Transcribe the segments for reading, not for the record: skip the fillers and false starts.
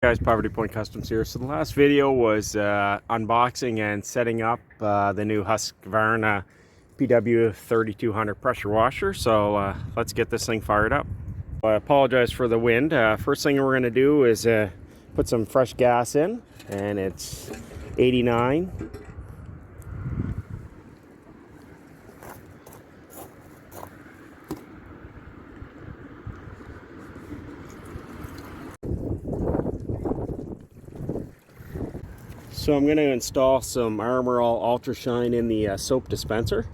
Guys, Poverty Point Customs here. So the last video was unboxing and setting up the new Husqvarna PW3200 pressure washer. So let's get this thing fired up. I apologize for the wind. First thing we're going to do is put some fresh gas in, and it's 89. So I'm going to install some Armor All Ultra Shine in the soap dispenser.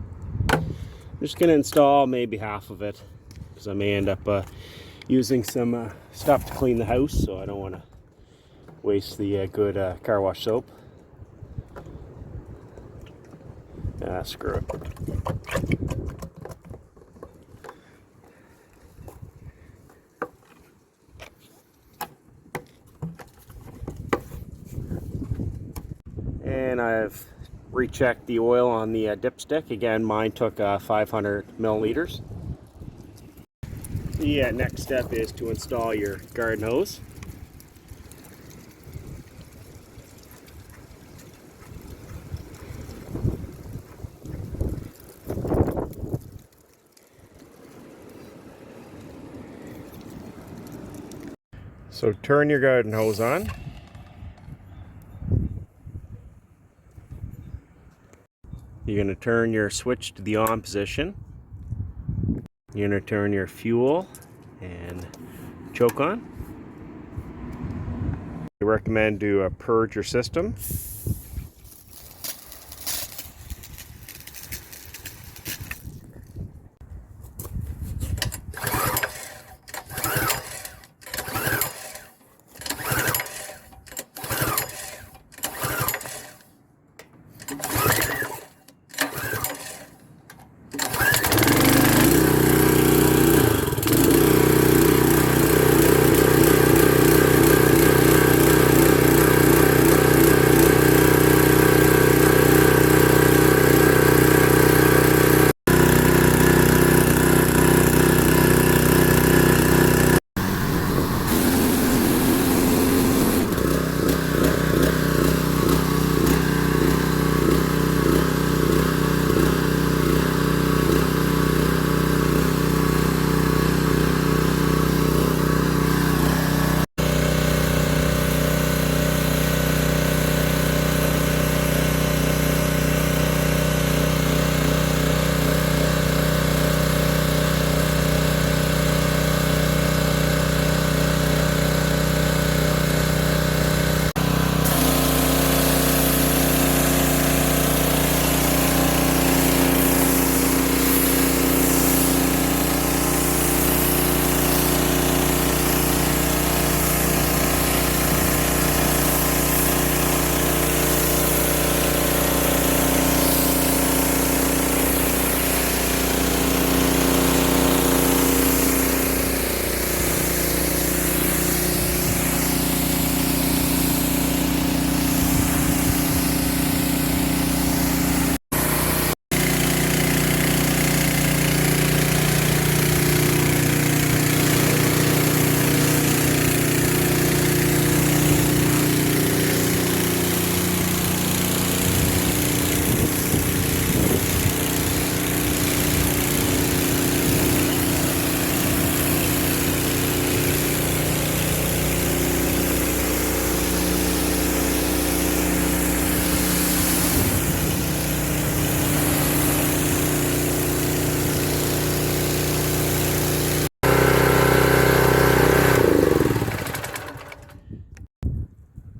I'm just going to install maybe half of it because I may end up using some stuff to clean the house, so I don't want to waste the good car wash soap. Screw it. And I've rechecked the oil on the dipstick. Again, mine took 500 milliliters. The next step is to install your garden hose. So turn your garden hose on. You're going to turn your switch to the on position. You're going to turn your fuel and choke on. I recommend to purge your system.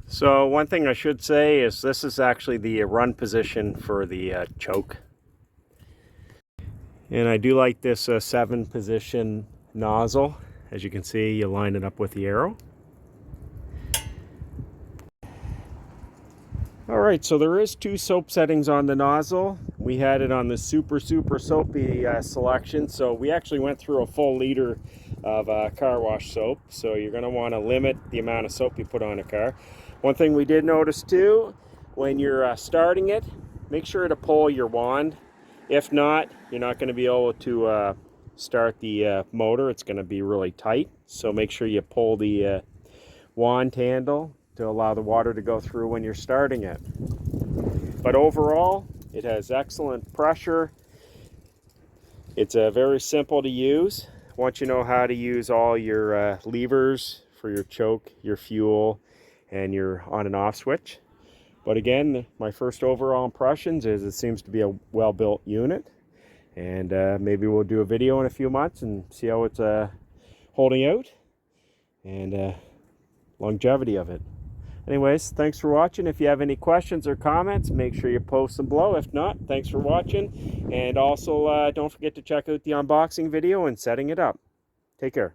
So one thing I should say is this is actually the run position for the choke. And I do like this 7 position nozzle. As you can see, you line it up with the arrow. Alright, so there is 2 soap settings on the nozzle. We had it on the super soapy selection, so we actually went through a full liter of car wash soap. So you're going to want to limit the amount of soap you put on a car. One thing we did notice too, when you're starting it, make sure to pull your wand. If not, you're not going to be able to start the motor. It's going to be really tight, so make sure you pull the wand handle to allow the water to go through when you're starting it. But overall, it has excellent pressure. It's very simple to use once you know how to use all your levers for your choke, your fuel, and your on and off switch. But again, my first overall impressions is it seems to be a well-built unit, and maybe we'll do a video in a few months and see how it's holding out and longevity of it. Anyways, thanks for watching. If you have any questions or comments, make sure you post them below. If not, thanks for watching. And also, don't forget to check out the unboxing video and setting it up. Take care.